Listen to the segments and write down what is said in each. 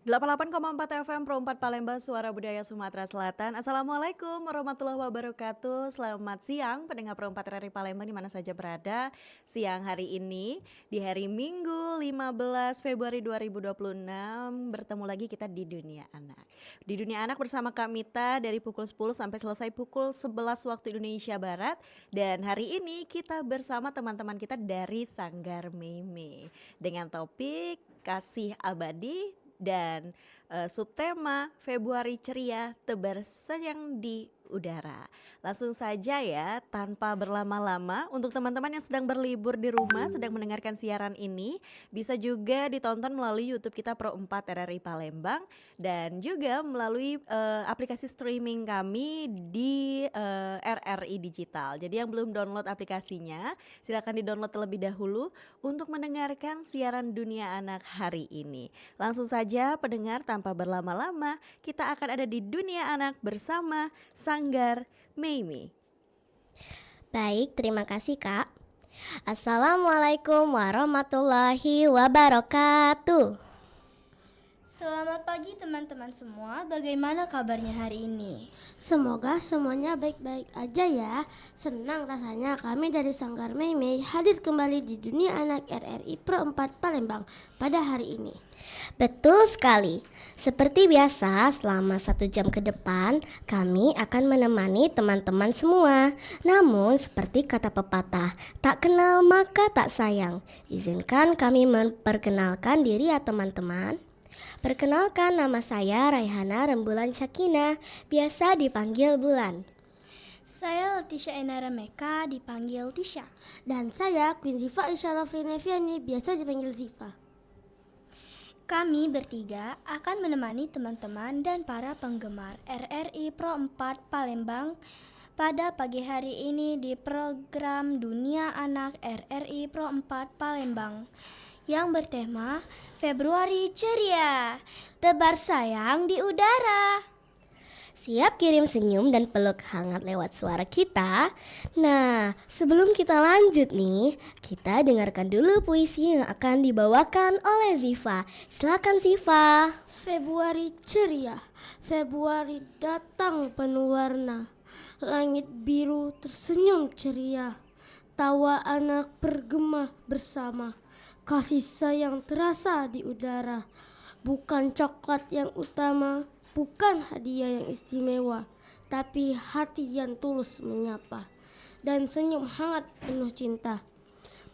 88,4 FM Pro 4 Palembang Suara Budaya Sumatera Selatan. Assalamualaikum warahmatullahi wabarakatuh. Selamat siang pendengar Pro 4 RRI Palembang di mana saja berada. Siang hari ini di hari Minggu 15 Februari 2026 bertemu lagi kita di Dunia Anak. Di Dunia Anak bersama Kak Mita dari pukul 10 sampai selesai pukul 11 waktu Indonesia Barat. Dan hari ini kita bersama teman-teman kita dari Sanggar Meme dengan topik kasih abadi dan subtema Februari Ceria tebar sayang di udara. Langsung saja ya, tanpa berlama-lama, untuk teman-teman yang sedang berlibur di rumah, sedang mendengarkan siaran ini, bisa juga ditonton melalui YouTube kita Pro 4 RRI Palembang dan juga melalui aplikasi streaming kami di RRI Digital. Jadi yang belum download aplikasinya, silakan di-download terlebih dahulu untuk mendengarkan siaran Dunia Anak hari ini. Langsung saja pendengar, tanpa berlama-lama, kita akan ada di Dunia Anak bersama Sanggar Meme. Baik, terima kasih Kak. Assalamualaikum warahmatullahi wabarakatuh. Selamat pagi teman-teman semua, bagaimana kabarnya hari ini? Semoga semuanya baik-baik aja ya. Senang rasanya kami dari Sanggar Meme hadir kembali di Dunia Anak RRI Pro 4 Palembang pada hari ini. Betul sekali. Seperti biasa, selama 1 jam ke depan, kami akan menemani teman-teman semua. Namun, seperti kata pepatah, tak kenal maka tak sayang. Izinkan kami memperkenalkan diri ya teman-teman. Perkenalkan, nama saya Raihana Rembulan Syakina, biasa dipanggil Bulan. Saya Leticia Enara Meka, dipanggil Tisha. Dan saya Queen Ziva Isya Lafri Neviani, biasa dipanggil Ziva. Kami bertiga akan menemani teman-teman dan para penggemar RRI Pro 4 Palembang pada pagi hari ini di program Dunia Anak RRI Pro 4 Palembang yang bertema Februari Ceria, tebar sayang di udara. Siap kirim senyum dan peluk hangat lewat suara kita? Nah, sebelum kita lanjut nih, kita dengarkan dulu puisi yang akan dibawakan oleh Ziva. Silakan Ziva. Februari ceria, Februari datang penuh warna. Langit biru tersenyum ceria, tawa anak bergema bersama. Kasih sayang terasa di udara, bukan coklat yang utama, bukan hadiah yang istimewa, tapi hati yang tulus menyapa dan senyum hangat penuh cinta.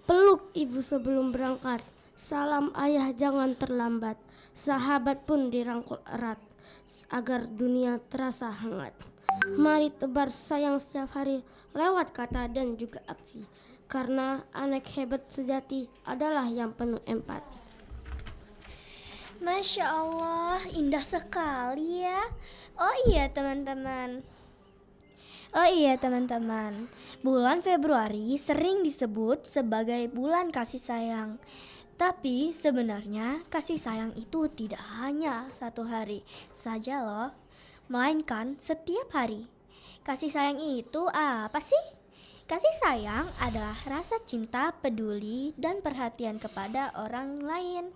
Peluk ibu sebelum berangkat, salam ayah jangan terlambat, sahabat pun dirangkul erat agar dunia terasa hangat. Mari tebar sayang setiap hari lewat kata dan juga aksi, karena anak hebat sejati adalah yang penuh empati. Masya Allah, indah sekali ya. Oh iya teman-teman, bulan Februari sering disebut sebagai bulan kasih sayang. Tapi sebenarnya kasih sayang itu tidak hanya 1 hari saja loh, melainkan setiap hari. Kasih sayang itu apa sih? Kasih sayang adalah rasa cinta, peduli, dan perhatian kepada orang lain.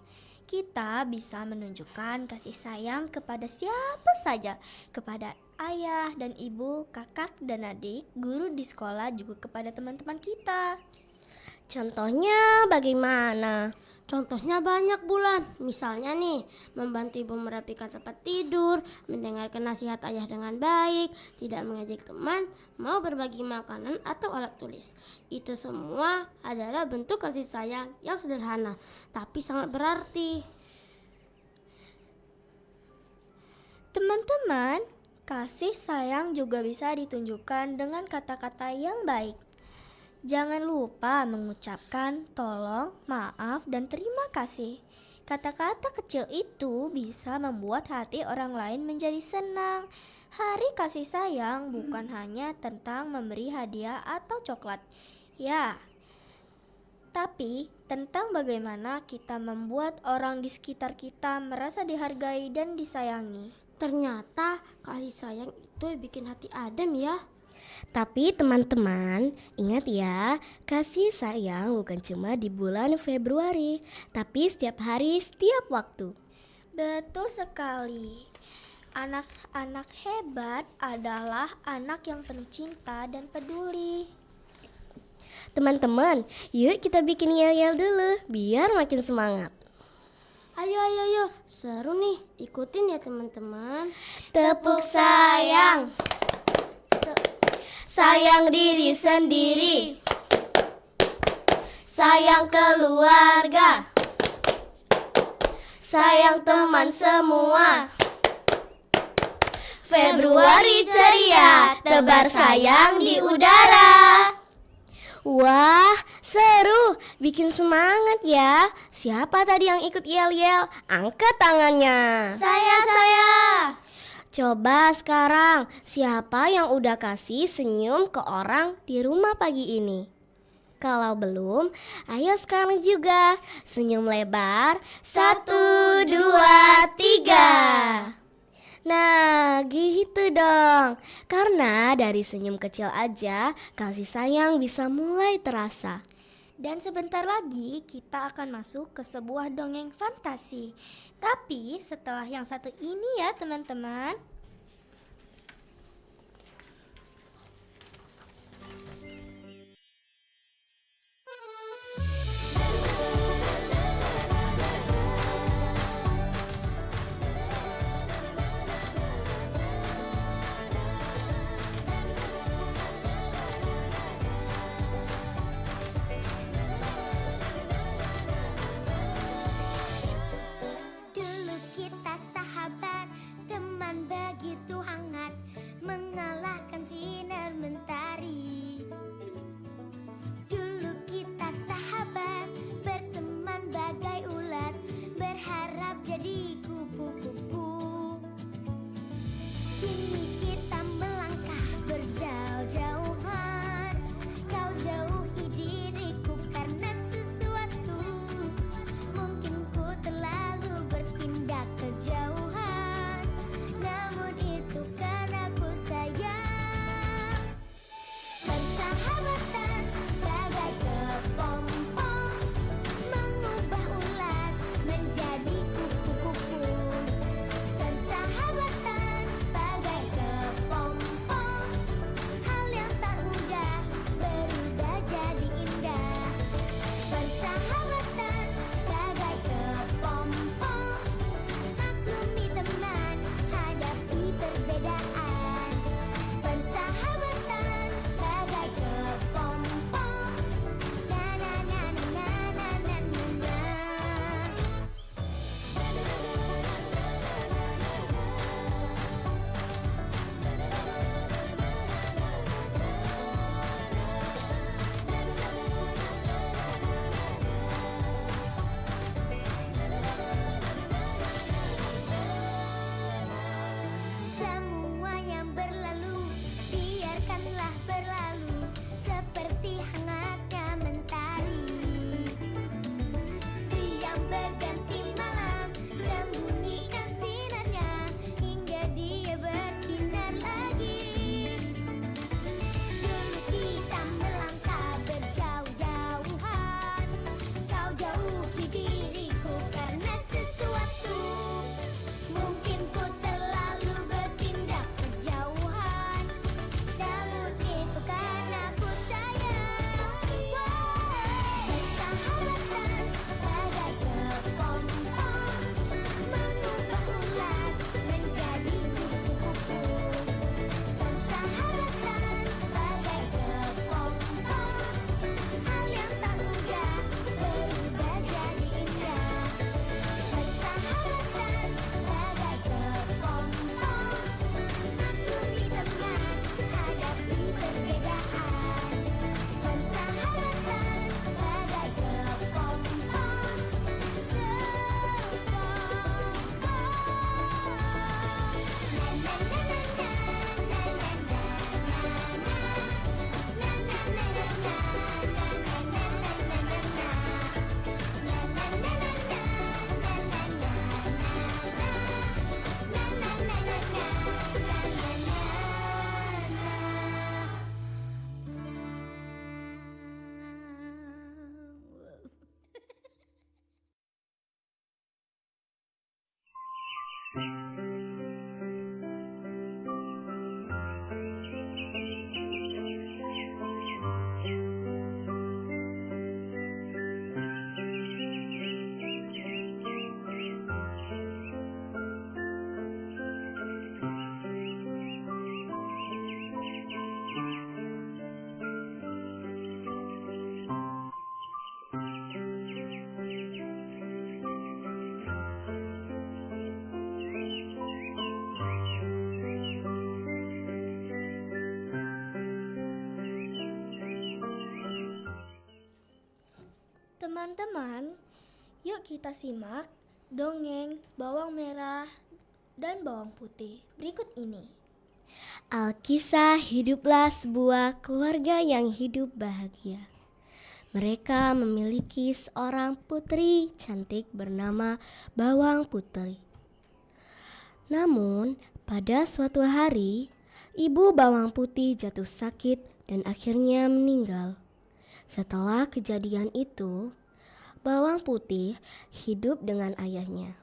Kita bisa menunjukkan kasih sayang kepada siapa saja, kepada ayah dan ibu, kakak dan adik, guru di sekolah, juga kepada teman-teman kita. Contohnya bagaimana? Contohnya banyak Bulan, misalnya nih membantu ibu merapikan tempat tidur, mendengarkan nasihat ayah dengan baik, tidak mengejek teman, mau berbagi makanan atau alat tulis. Itu semua adalah bentuk kasih sayang yang sederhana, tapi sangat berarti. Teman-teman, kasih sayang juga bisa ditunjukkan dengan kata-kata yang baik. Jangan lupa mengucapkan tolong, maaf, dan terima kasih. Kata-kata kecil itu bisa membuat hati orang lain menjadi senang. Hari kasih sayang bukan hanya tentang memberi hadiah atau coklat, ya, tapi tentang bagaimana kita membuat orang di sekitar kita merasa dihargai dan disayangi. Ternyata kasih sayang itu bikin hati adem ya. Tapi teman-teman, ingat ya, kasih sayang bukan cuma di bulan Februari, tapi setiap hari, setiap waktu. Betul sekali. Anak-anak hebat adalah anak yang penuh cinta dan peduli. Teman-teman, yuk kita bikin yel-yel dulu biar makin semangat. Ayo, seru nih, ikutin ya teman-teman. Tepuk sayang, sayang diri sendiri, sayang keluarga, sayang teman semua. Februari ceria, tebar sayang di udara. Wah, seru, bikin semangat ya. Siapa tadi yang ikut yel-yel? Angkat tangannya. Saya. Coba sekarang, siapa yang udah kasih senyum ke orang di rumah pagi ini? Kalau belum, ayo sekarang juga. Senyum lebar. 1, 2, 3. Nah, gitu dong. Karena dari senyum kecil aja, kasih sayang bisa mulai terasa. Dan sebentar lagi kita akan masuk ke sebuah dongeng fantasi. Tapi setelah yang satu ini ya teman-teman. Dulu kita sahabat, teman Teman-teman, yuk kita simak dongeng bawang merah dan bawang putih berikut ini. Alkisah hiduplah sebuah keluarga yang hidup bahagia. Mereka memiliki seorang putri cantik bernama Bawang Putih. Namun, pada suatu hari, ibu Bawang Putih jatuh sakit dan akhirnya meninggal. Setelah kejadian itu, Bawang Putih hidup dengan ayahnya.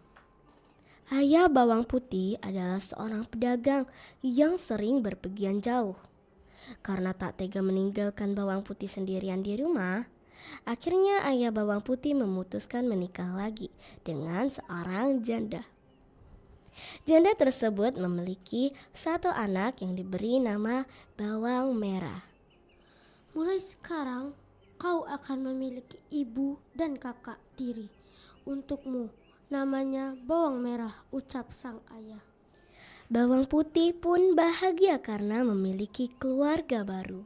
Ayah Bawang Putih adalah seorang pedagang yang sering berpergian jauh. Karena tak tega meninggalkan Bawang Putih sendirian di rumah, akhirnya ayah Bawang Putih memutuskan menikah lagi dengan seorang janda. Janda tersebut memiliki satu anak yang diberi nama Bawang Merah. Mulai sekarang, kau akan memiliki ibu dan kakak tiri. Untukmu, namanya Bawang Merah, ucap sang ayah. Bawang Putih pun bahagia karena memiliki keluarga baru.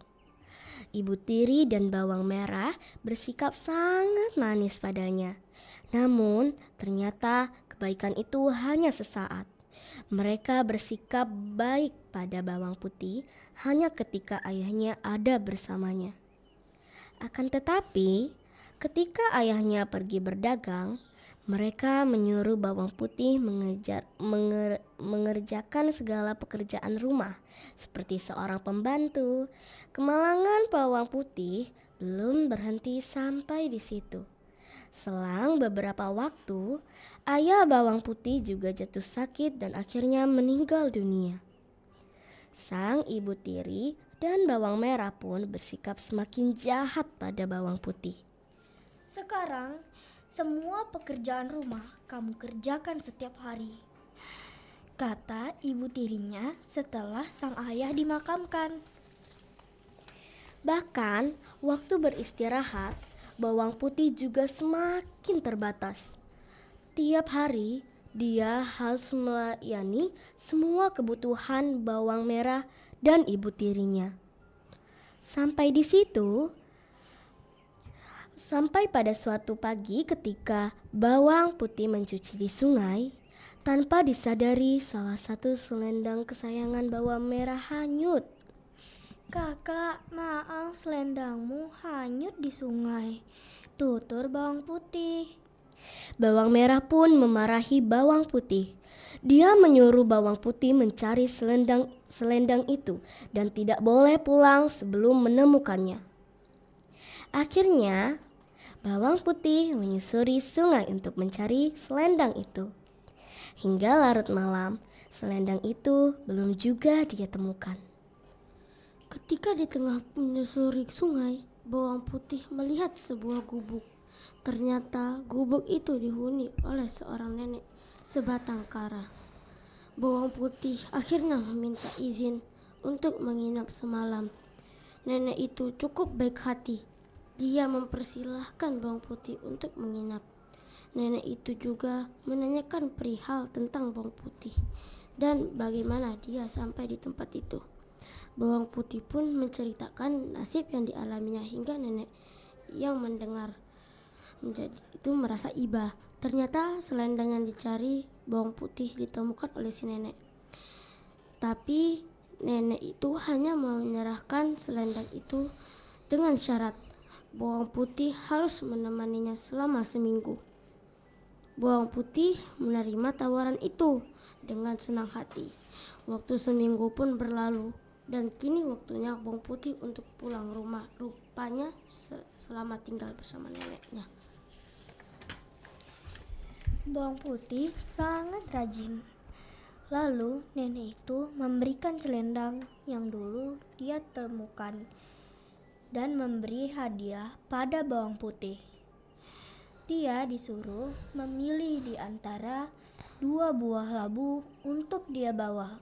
Ibu tiri dan Bawang Merah bersikap sangat manis padanya. Namun, ternyata kebaikan itu hanya sesaat. Mereka bersikap baik pada Bawang Putih hanya ketika ayahnya ada bersamanya. Akan tetapi, ketika ayahnya pergi berdagang, mereka menyuruh Bawang Putih mengerjakan segala pekerjaan rumah seperti seorang pembantu. Kemalangan Bawang Putih belum berhenti sampai di situ. Selang beberapa waktu, ayah Bawang Putih juga jatuh sakit dan akhirnya meninggal dunia. Sang ibu tiri dan Bawang Merah pun bersikap semakin jahat pada Bawang Putih. Sekarang, semua pekerjaan rumah kamu kerjakan setiap hari, kata ibu tirinya setelah sang ayah dimakamkan. Bahkan, waktu beristirahat, Bawang Putih juga semakin terbatas. Tiap hari, dia harus melayani semua kebutuhan Bawang Merah dan ibu tirinya. Sampai pada suatu pagi ketika Bawang Putih mencuci di sungai, tanpa disadari salah satu selendang kesayangan Bawang Merah hanyut. Kakak, maaf selendangmu hanyut di sungai, tutur Bawang Putih. Bawang Merah pun memarahi Bawang Putih. Dia menyuruh Bawang Putih mencari selendang itu dan tidak boleh pulang sebelum menemukannya. Akhirnya, Bawang Putih menyusuri sungai untuk mencari selendang itu. Hingga larut malam, selendang itu belum juga dia temukan. Ketika di tengah menyusuri sungai, Bawang Putih melihat sebuah gubuk. Ternyata gubuk itu dihuni oleh seorang nenek sebatang kara. Bawang Putih akhirnya meminta izin untuk menginap semalam. Nenek itu cukup baik hati. Dia mempersilahkan Bawang Putih untuk menginap. Nenek itu juga menanyakan perihal tentang Bawang Putih dan bagaimana dia sampai di tempat itu. Bawang Putih pun menceritakan nasib yang dialaminya hingga nenek yang mendengar itu merasa iba. Ternyata selendang yang dicari Bawang Putih ditemukan oleh si nenek. Tapi nenek itu hanya menyerahkan selendang itu dengan syarat Bawang Putih harus menemaninya selama seminggu. Bawang Putih menerima tawaran itu dengan senang hati. Waktu seminggu pun berlalu dan kini waktunya Bawang Putih untuk pulang rumah. Rupanya selama tinggal bersama neneknya. Bawang Putih sangat rajin. Lalu nenek itu memberikan selendang yang dulu dia temukan dan memberi hadiah pada bawang putih. Dia disuruh memilih di antara 2 buah labu untuk dia bawa.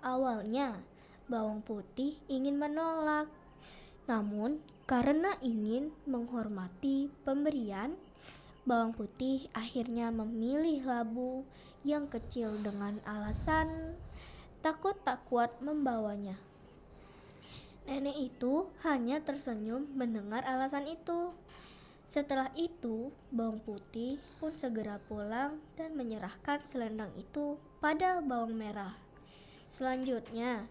Awalnya bawang putih ingin menolak, namun karena ingin menghormati pemberian, bawang putih akhirnya memilih labu yang kecil dengan alasan takut tak kuat membawanya. Nenek itu hanya tersenyum mendengar alasan itu. Setelah itu, bawang putih pun segera pulang dan menyerahkan selendang itu pada bawang merah. Selanjutnya,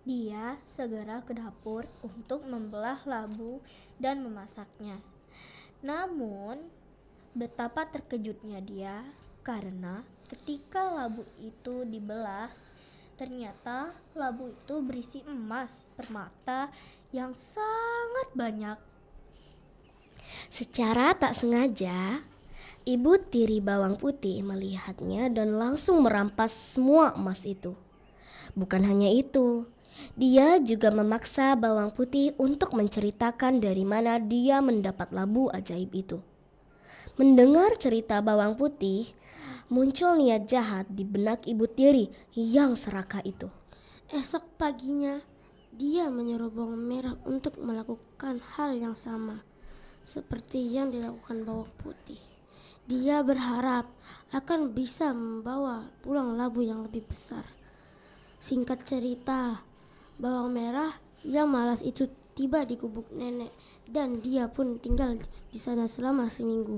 dia segera ke dapur untuk membelah labu dan memasaknya. Namun, betapa terkejutnya dia karena ketika labu itu dibelah, ternyata labu itu berisi emas permata yang sangat banyak. Secara tak sengaja, ibu tiri bawang putih melihatnya dan langsung merampas semua emas itu. Bukan hanya itu, dia juga memaksa bawang putih untuk menceritakan dari mana dia mendapat labu ajaib itu. Mendengar cerita bawang putih, muncul niat jahat di benak ibu tiri yang serakah itu. Esok paginya, dia menyuruh bawang merah untuk melakukan hal yang sama seperti yang dilakukan bawang putih. Dia berharap akan bisa membawa pulang labu yang lebih besar. Singkat cerita, bawang merah yang malas itu tiba di gubuk nenek dan dia pun tinggal di sana selama seminggu.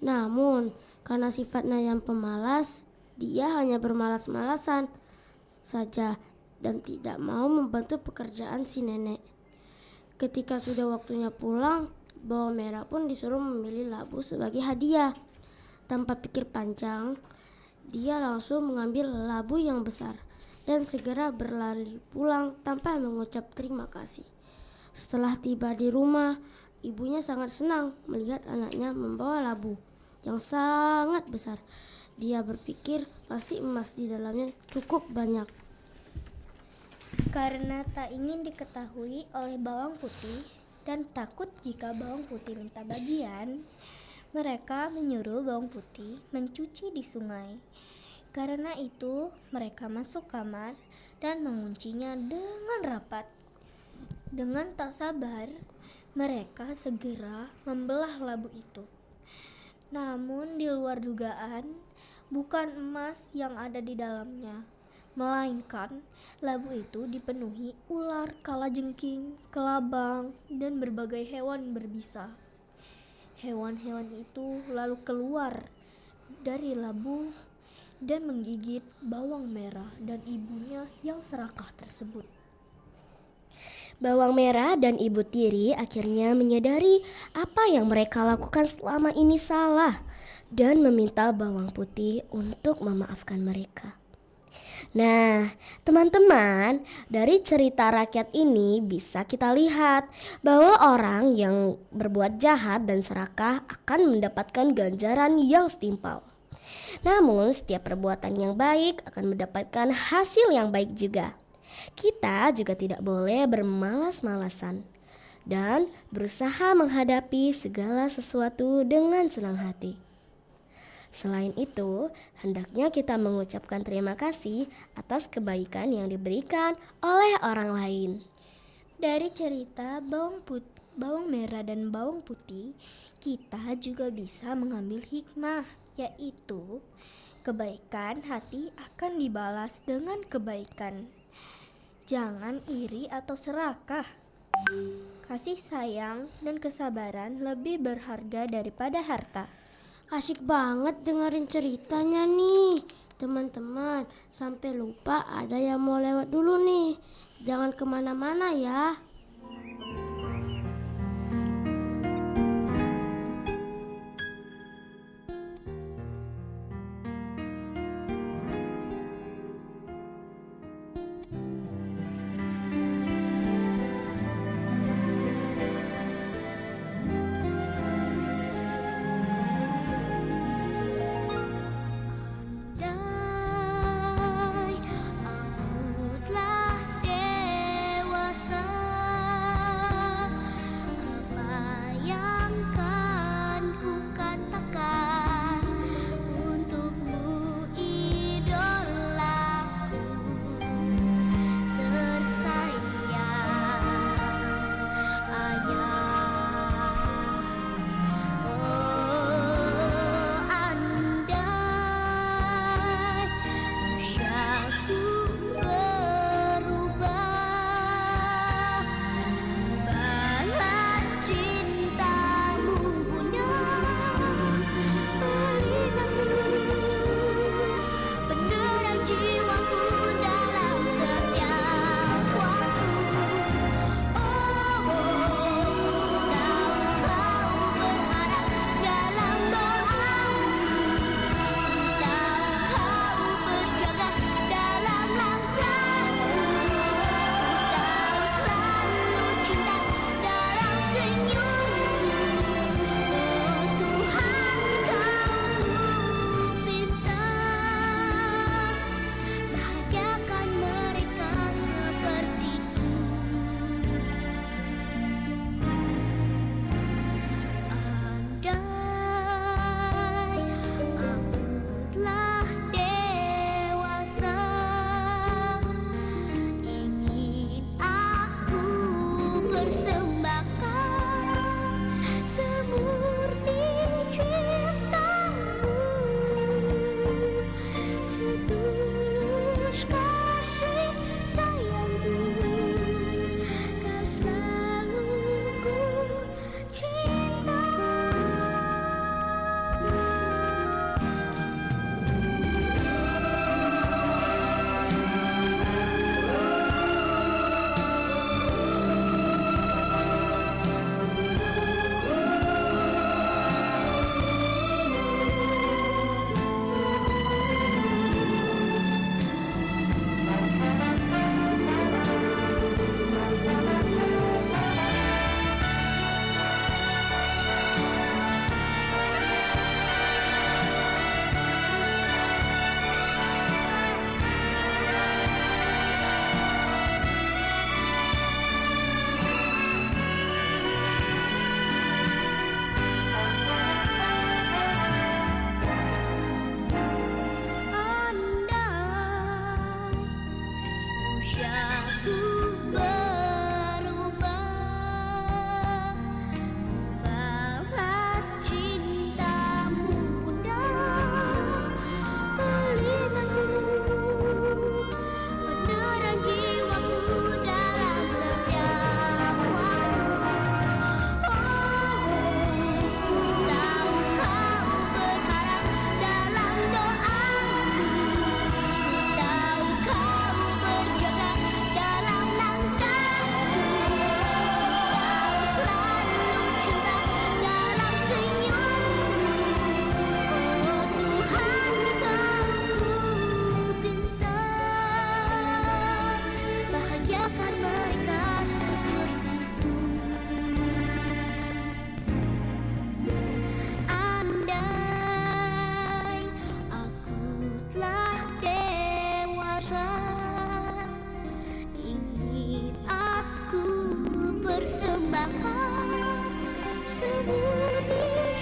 Namun, karena sifatnya yang pemalas, dia hanya bermalas-malasan saja dan tidak mau membantu pekerjaan si nenek. Ketika sudah waktunya pulang, bawang merah pun disuruh memilih labu sebagai hadiah. Tanpa pikir panjang, dia langsung mengambil labu yang besar dan segera berlari pulang tanpa mengucap terima kasih. Setelah tiba di rumah, ibunya sangat senang melihat anaknya membawa labu yang sangat besar. Dia berpikir pasti emas di dalamnya cukup banyak. Karena tak ingin diketahui oleh bawang putih dan takut jika bawang putih minta bagian, mereka menyuruh bawang putih mencuci di sungai. Karena itu, mereka masuk kamar dan menguncinya dengan rapat. Dengan tak sabar, mereka segera membelah labu itu. Namun di luar dugaan, bukan emas yang ada di dalamnya, melainkan labu itu dipenuhi ular, kalajengking, kelabang, dan berbagai hewan berbisa. Hewan-hewan itu lalu keluar dari labu dan menggigit bawang merah dan ibunya yang serakah tersebut. Bawang merah dan ibu tiri akhirnya menyadari apa yang mereka lakukan selama ini salah dan meminta bawang putih untuk memaafkan mereka. Nah, teman-teman, dari cerita rakyat ini bisa kita lihat bahwa orang yang berbuat jahat dan serakah akan mendapatkan ganjaran yang setimpal. Namun, setiap perbuatan yang baik akan mendapatkan hasil yang baik juga. Kita juga tidak boleh bermalas-malasan dan berusaha menghadapi segala sesuatu dengan senang hati. Selain itu, hendaknya kita mengucapkan terima kasih atas kebaikan yang diberikan oleh orang lain. Dari cerita bawang merah dan bawang putih, kita juga bisa mengambil hikmah, yaitu kebaikan hati akan dibalas dengan kebaikan. Jangan iri atau serakah. Kasih sayang dan kesabaran lebih berharga daripada harta. Asyik banget dengerin ceritanya nih. Teman-teman, sampai lupa ada yang mau lewat dulu nih. Jangan kemana-mana ya.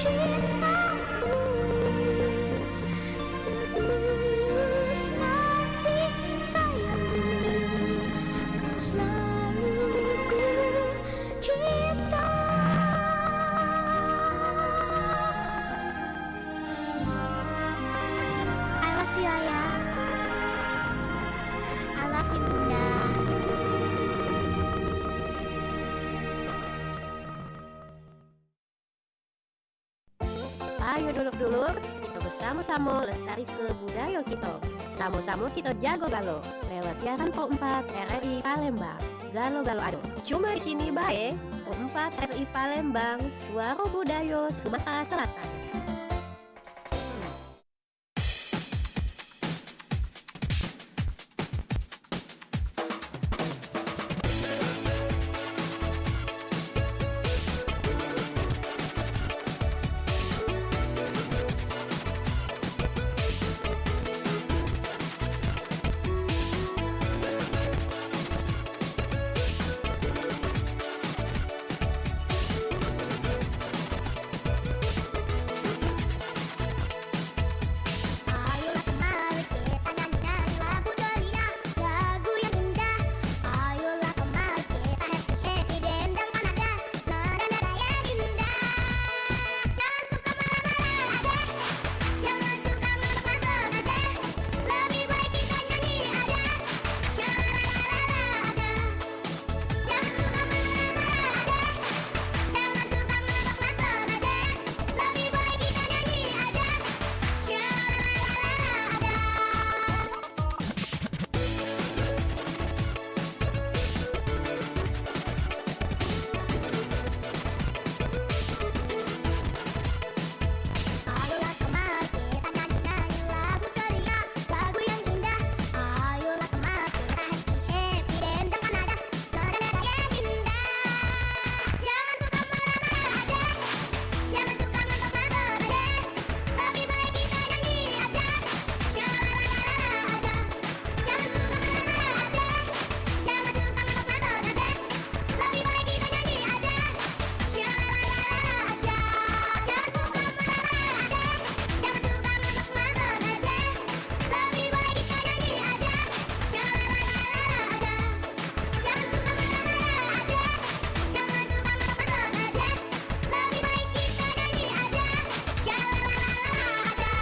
cintamu, setulus kasih sayangmu, kau selalu ku cinta. I love you ayah, I love you bunda. Ayo dulur-dulur, kita bersama-sama lestari ke budaya kita. Sama-sama kita jago galo lewat siaran Pro 4 RRI Palembang. Galo-galo ado. Cuma di sini bae, Pro 4 RRI Palembang, suara budaya Sumatera Selatan. Ayolah kemari kita nyanyikan lagu ceria, lagu yang indah. Ayolah kemari kita happy dendang panada, nada-nada yang indah. Jangan suka marah-marah aja, jangan suka ngambek-ngambek aja. Lebih baik kita nyanyi aja, syalalala aja. Jangan suka marah-marah aja, jangan suka ngambek-ngambek aja. Lebih baik kita nyanyi aja, syalalala aja. Ayolah kemari kita nyanyi-nyanyi lagu ceria, lagu yang indah. Ayolah kemari kita happy dendang panada, nada-nada yang indah. Jangan suka marah-marah aja, jangan suka ngambek-ngambek aja. Lebih baik kita nyanyi aja, syalalala aja. Jangan suka marah-marah aja, jangan suka ngambek-ngambek aja. Lebih baik kita nyanyi aja, syalalala aja. Jangan suka marah-marah aja, jangan suka ngambek-ngambek aja. Lebih baik kita nyanyi aja, syalalala aja. Jangan suka marah-marah aja, jangan suka ngambek-ngambek aja. Lebih baik kita nyanyi aja, syalalala aja.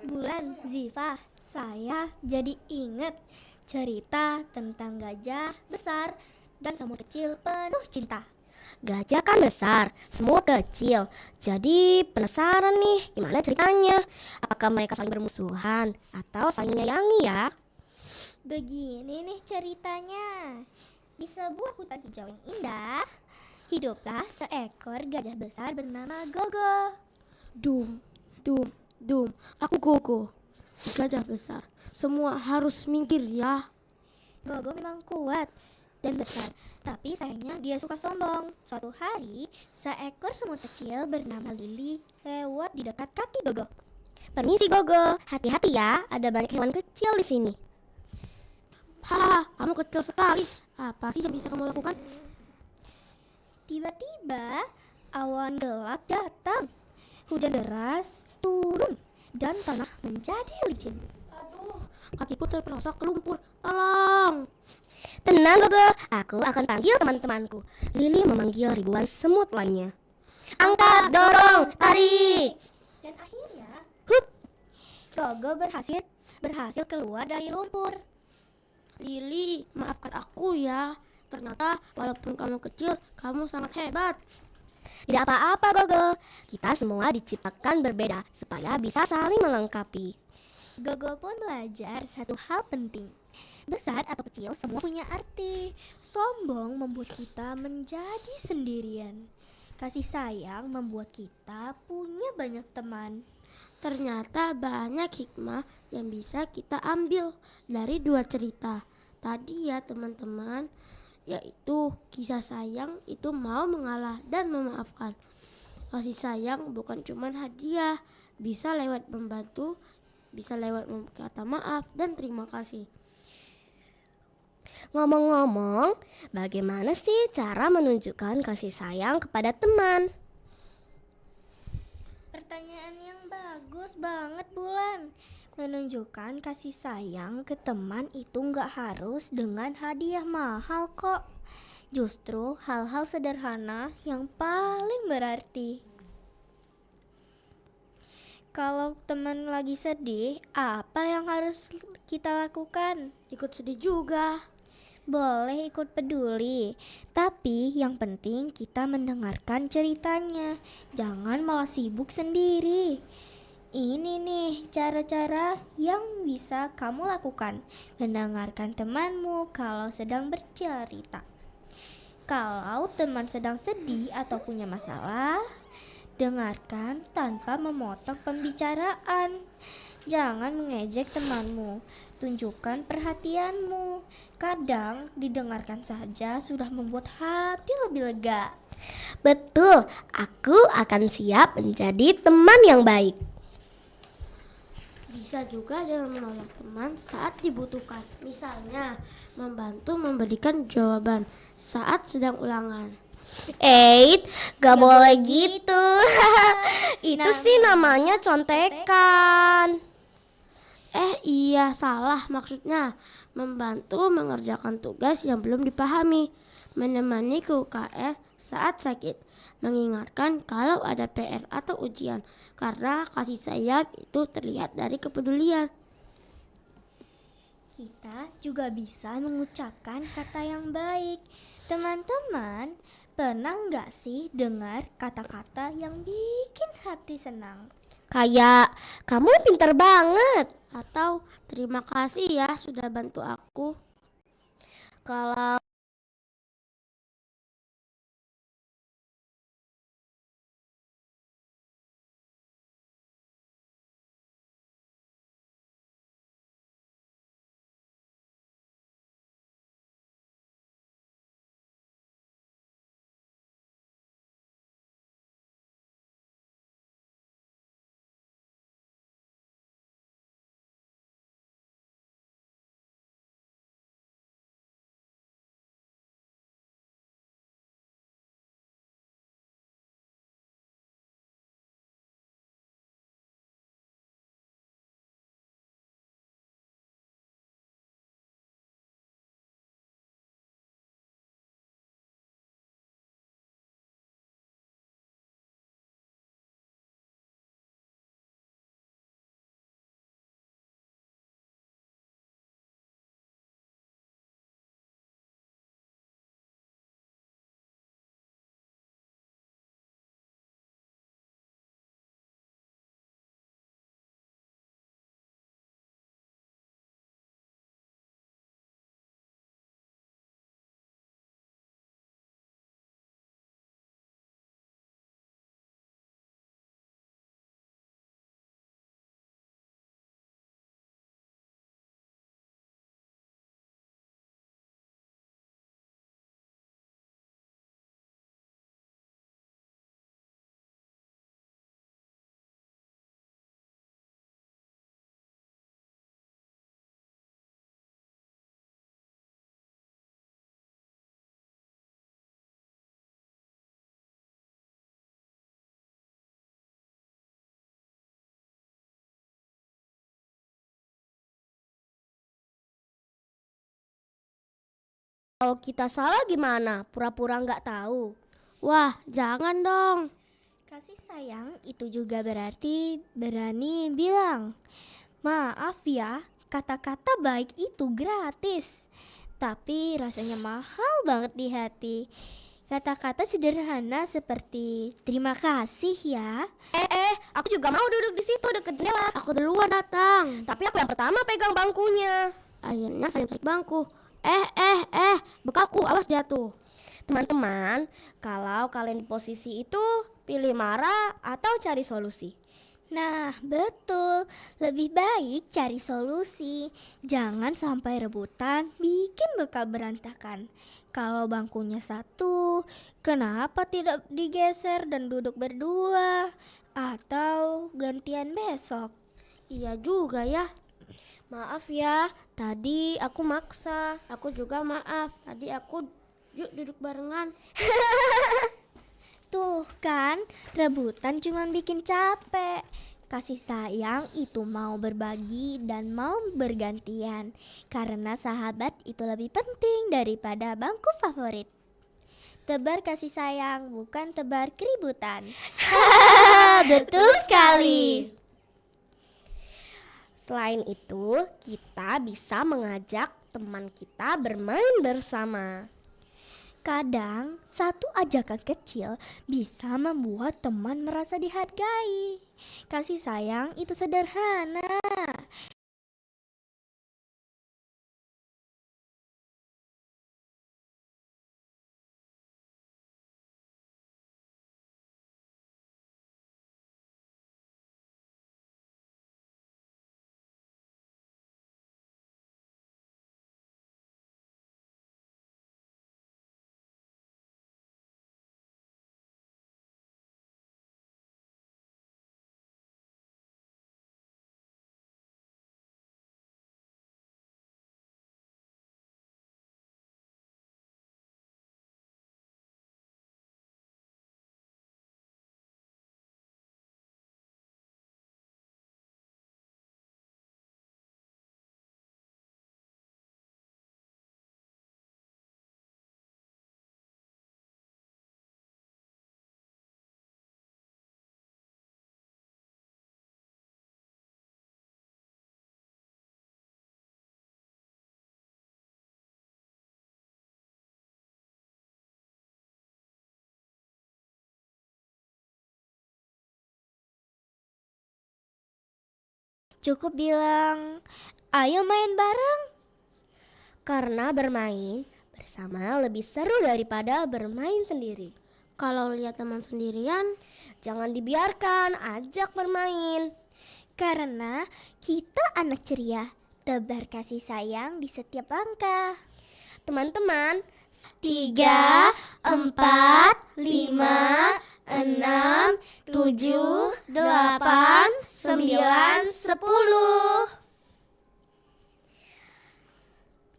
Bulan, Ziva, saya jadi ingat cerita tentang gajah besar dan semut kecil penuh cinta. Gajah kan besar, semut kecil. Jadi penasaran nih, gimana ceritanya? Apakah mereka saling bermusuhan atau saling menyayangi ya? Begini nih ceritanya. Di sebuah hutan hijau yang indah, hiduplah seekor gajah besar bernama Gogo. Dum, dum, dum. Aku Gogo, si gajah besar. Semua harus minggir ya. Gogo memang kuat dan besar, tapi sayangnya dia suka sombong. Suatu hari, seekor semut kecil bernama Lili lewat di dekat kaki Gogo. Permisi Gogo, hati-hati ya, ada banyak hewan kecil di sini. Hahaha, kamu kecil sekali. Apa sih yang bisa kamu lakukan? Tiba-tiba, awan gelap datang. Hujan deras turun dan tanah menjadi licin. Aduh, kakiku terperosok ke lumpur. Tolong. Tenang Gogo, aku akan panggil teman-temanku. Lili memanggil ribuan semut lainnya. Angkat, dorong, tarik. Dan akhirnya, Hup, Gogo berhasil keluar dari lumpur. Lili, maafkan aku ya. Ternyata walaupun kamu kecil, kamu sangat hebat. tidak apa-apa Gogo. Kita semua diciptakan berbeda supaya bisa saling melengkapi. Gogo pun belajar satu hal penting. Besar atau kecil semua punya arti. Sombong membuat kita menjadi sendirian. Kasih sayang membuat kita punya banyak teman. Ternyata banyak hikmah yang bisa kita ambil dari dua cerita tadi ya teman-teman. yaitu kisah sayang itu mau mengalah dan memaafkan. Kasih sayang bukan cuma hadiah, bisa lewat membantu, bisa lewat kata maaf dan terima kasih. Ngomong-ngomong, bagaimana sih cara menunjukkan kasih sayang kepada teman? Pertanyaan yang bagus banget, Bulan. Menunjukkan kasih sayang ke teman itu nggak harus dengan hadiah mahal kok. Justru hal-hal sederhana yang paling berarti. Kalau teman lagi sedih, apa yang harus kita lakukan? Ikut sedih juga. Boleh ikut peduli, tapi yang penting kita mendengarkan ceritanya. Jangan malah sibuk sendiri. Ini nih cara-cara yang bisa kamu lakukan. Mendengarkan temanmu kalau sedang bercerita. Kalau teman sedang sedih atau punya masalah, dengarkan tanpa memotong pembicaraan. Jangan mengejek temanmu. Tunjukkan perhatianmu. Kadang didengarkan saja sudah membuat hati lebih lega. Betul, aku akan siap menjadi teman yang baik. Bisa juga dengan menolak teman saat dibutuhkan. Misalnya, membantu memberikan jawaban saat sedang ulangan. Gak boleh gitu. Itu sih namanya contekan. Iya, salah maksudnya. Membantu mengerjakan tugas yang belum dipahami. Menemani ke UKS saat sakit. Mengingatkan kalau ada PR atau ujian. Karena kasih sayang itu terlihat dari kepedulian. Kita juga bisa mengucapkan kata yang baik. Teman-teman, pernah nggak sih dengar kata-kata yang bikin hati senang? Kayak, kamu pintar banget. Atau terima kasih ya sudah bantu aku. Kalau kita salah gimana? Pura-pura nggak tahu. Wah, jangan dong. Kasih sayang itu juga berarti berani bilang, maaf ya, kata-kata baik itu gratis, tapi rasanya mahal banget di hati. Kata-kata sederhana seperti terima kasih ya. Aku juga mau duduk di situ dekat jendela. Aku duluan datang. Tapi aku yang pertama pegang bangkunya. Akhirnya saya naik bangku. Bekalku, awas jatuh. Teman-teman, kalau kalian di posisi itu, pilih marah atau cari solusi? Nah, betul. Lebih baik cari solusi. Jangan sampai rebutan bikin bekal berantakan. Kalau bangkunya satu, kenapa tidak digeser dan duduk berdua? Atau gantian besok? Iya juga ya. Maaf ya, tadi aku maksa. Aku juga maaf. Tadi aku yuk duduk barengan. Tuh kan, rebutan cuma bikin capek. Kasih sayang itu mau berbagi dan mau bergantian. Karena sahabat itu lebih penting daripada bangku favorit. Tebar kasih sayang, bukan tebar keributan. Betul sekali. Selain itu, kita bisa mengajak teman kita bermain bersama. Kadang satu ajakan kecil bisa membuat teman merasa dihargai. Kasih sayang itu sederhana. Cukup bilang, ayo main bareng. Karena bermain bersama lebih seru daripada bermain sendiri. Kalau lihat teman sendirian, Jangan dibiarkan, ajak bermain. Karena kita anak ceria, tebar kasih sayang di setiap langkah. Teman-teman, 3, 4, 5, 6, 7, 8, 9, 10.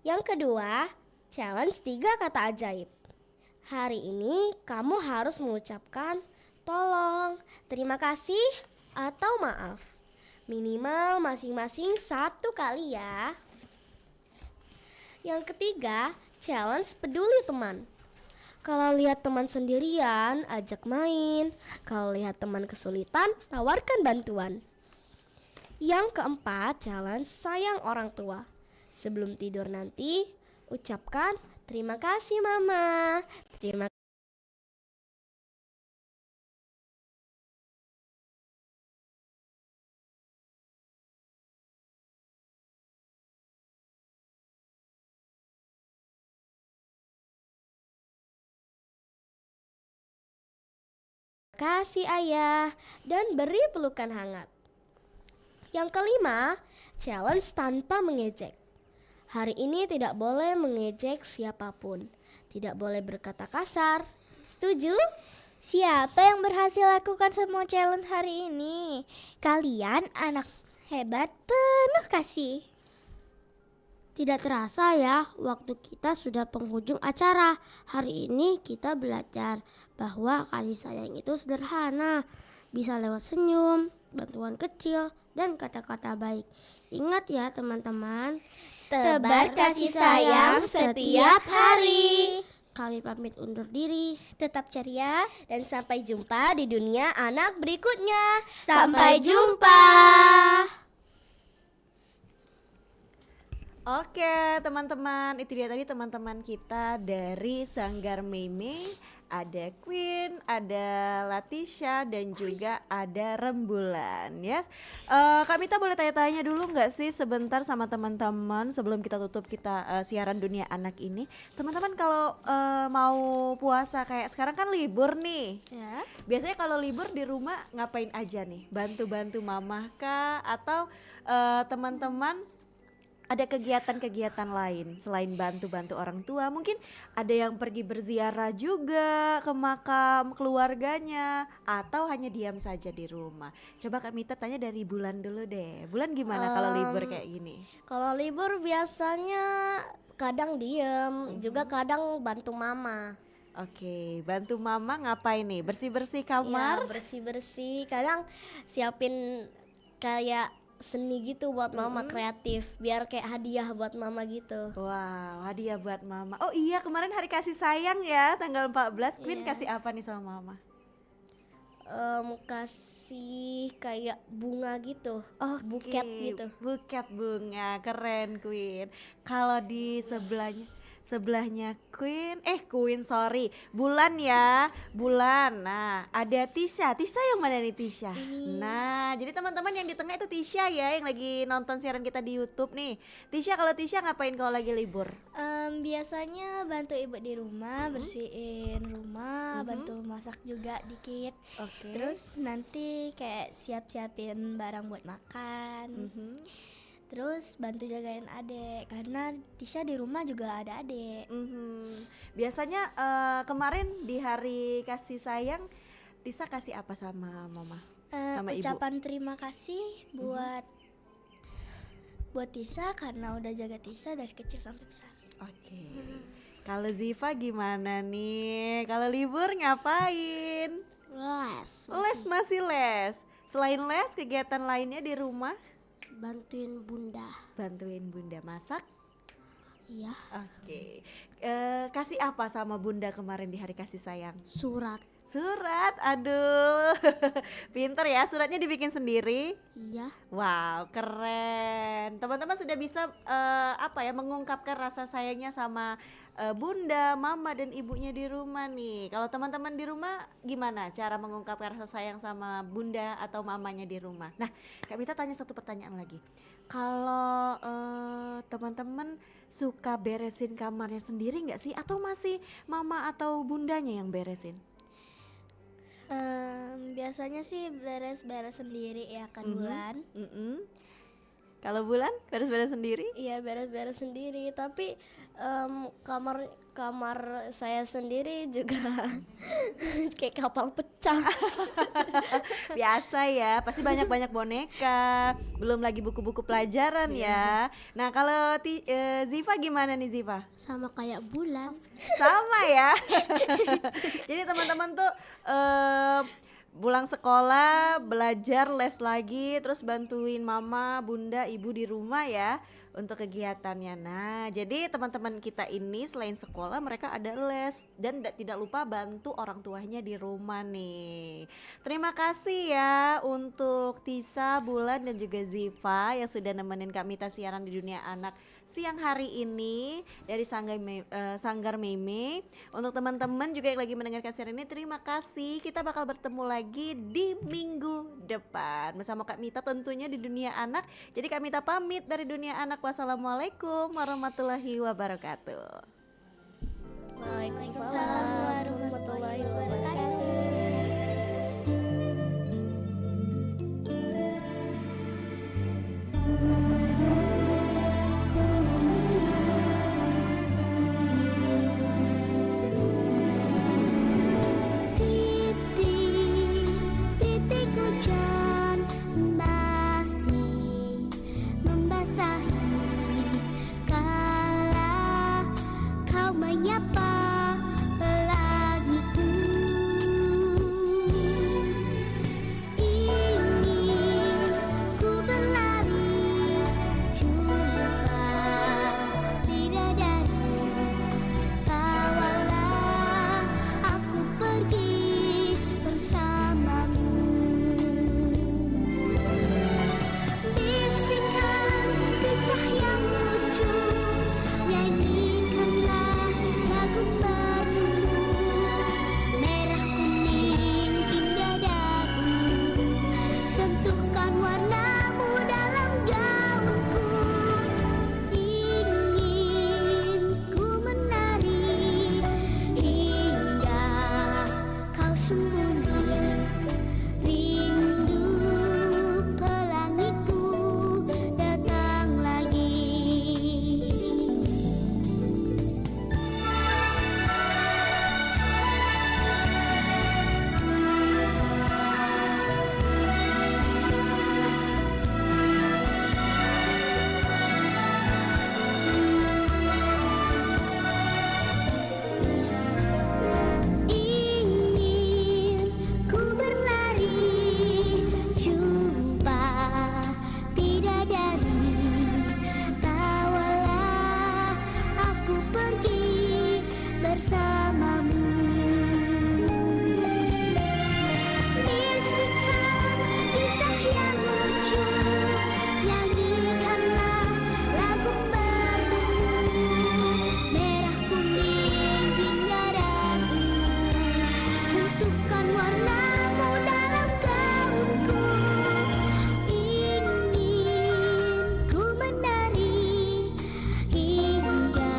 yang kedua, challenge 3 kata ajaib. Hari ini kamu harus mengucapkan tolong, terima kasih, atau maaf. Minimal masing-masing 1 kali ya. Yang ketiga, challenge peduli teman. Kalau lihat teman sendirian, ajak main. Kalau lihat teman kesulitan, tawarkan bantuan. Yang keempat, challenge sayang orang tua. Sebelum tidur nanti, ucapkan terima kasih mama. Terima kasih ayah dan beri pelukan hangat. Yang kelima, challenge tanpa mengejek. Hari ini tidak boleh mengejek siapapun. Tidak boleh berkata kasar. Setuju? Siapa yang berhasil lakukan semua challenge hari ini? Kalian anak hebat penuh kasih. tidak terasa ya, waktu kita sudah penghujung acara. Hari ini kita belajar bahwa kasih sayang itu sederhana. Bisa lewat senyum, bantuan kecil, dan kata-kata baik. Ingat ya teman-teman. Tebar kasih sayang setiap hari. Kami pamit undur diri. Tetap ceria. Dan sampai jumpa di dunia anak berikutnya. Sampai jumpa. Oke teman-teman, itu dia tadi teman-teman kita dari Sanggar Meme Ada Queen, ada Latisha, dan juga ada Rembulan ya. Kak Mita boleh tanya-tanya dulu nggak sih sebentar sama teman-teman sebelum kita tutup siaran dunia anak ini. Teman-teman kalau mau puasa kayak sekarang kan libur nih. Ya. Biasanya kalau libur di rumah ngapain aja nih? Bantu-bantu mamah kah? Atau teman-teman ada kegiatan-kegiatan lain selain bantu-bantu orang tua? Mungkin ada yang pergi berziarah juga ke makam keluarganya, atau hanya diam saja di rumah. Coba Kak Mita tanya dari Bulan dulu deh. Bulan gimana kalau libur kayak gini? Kalau libur biasanya kadang diem, juga kadang bantu mama. Oke, bantu mama ngapain nih? Bersih-bersih Ya, kamar? bersih-bersih. Kadang siapin kayak seni gitu buat mama, kreatif. Biar kayak hadiah buat mama gitu. Wow, hadiah buat mama. Oh iya, kemarin hari kasih sayang ya, tanggal 14. Queen Iya. kasih apa nih sama mama? Kasih kayak bunga gitu. Oke, Buket gitu. Buket bunga, keren Queen. Kalau di sebelahnya Queen sorry, Bulan ya, Bulan. Nah, ada Tisha yang mana nih Tisha? Nah, jadi teman-teman yang di tengah itu Tisha ya, yang lagi nonton siaran kita di YouTube nih. Kalau Tisha ngapain kalau lagi libur? Biasanya bantu ibu di rumah, bersihin rumah, bantu masak juga dikit. Oke. Terus nanti kayak siap-siapin barang buat makan. Mhm. Terus bantu jagain adek karena Tisha di rumah juga ada adek. Biasanya kemarin di hari kasih sayang, Tisha kasih apa sama mama? Sama ibu? Ucapan terima kasih buat Tisha karena udah jaga Tisha dari kecil sampai besar. Oke. Kalau Ziva gimana nih? Kalau libur ngapain? Les, Masih les. Selain les, kegiatan lainnya di rumah? bantuin bunda. Bantuin bunda masak? Iya, Oke. Kasih apa sama bunda kemarin di hari kasih sayang? surat. Surat, aduh. Pinter ya, suratnya dibikin sendiri? Iya, Wow, keren. Teman-teman sudah bisa mengungkapkan rasa sayangnya sama bunda, mama dan ibunya di rumah nih. Kalau teman-teman di rumah gimana cara mengungkapkan rasa sayang sama bunda atau mamanya di rumah? Nah, Kak Mita tanya satu pertanyaan lagi. Kalau teman-teman suka beresin kamarnya sendiri nggak sih? Atau masih mama atau bundanya yang beresin? Biasanya sih beres-beres sendiri ya kan Bulan. Mm-mm. Kalau Bulan beres-beres sendiri? Iya, beres-beres sendiri. Tapi kamar saya sendiri juga kayak kapal pecah. Biasa ya, pasti banyak-banyak boneka, belum lagi buku-buku pelajaran ya. Nah kalau Ziva gimana nih Ziva? sama kayak bulan. Sama ya. Jadi teman-teman tuh pulang sekolah, belajar, les lagi, terus bantuin mama, bunda, ibu di rumah ya untuk kegiatannya. Nah, jadi teman-teman kita ini selain sekolah mereka ada les dan tidak lupa bantu orang tuanya di rumah nih. Terima kasih ya untuk Tisa, Bulan dan juga Ziva yang sudah nemenin Kak Mita siaran di dunia anak siang hari ini dari Sanggar Meme. Untuk teman-teman juga yang lagi mendengarkan siaran ini, terima kasih. Kita bakal bertemu lagi di minggu depan bersama Kak Mita tentunya di dunia anak. Jadi Kak Mita pamit dari dunia anak. Wassalamualaikum warahmatullahi wabarakatuh. Waalaikumsalam warahmatullahi wabarakatuh. Titik hujan masih membasahi kala kau menyapa pelajaran. semua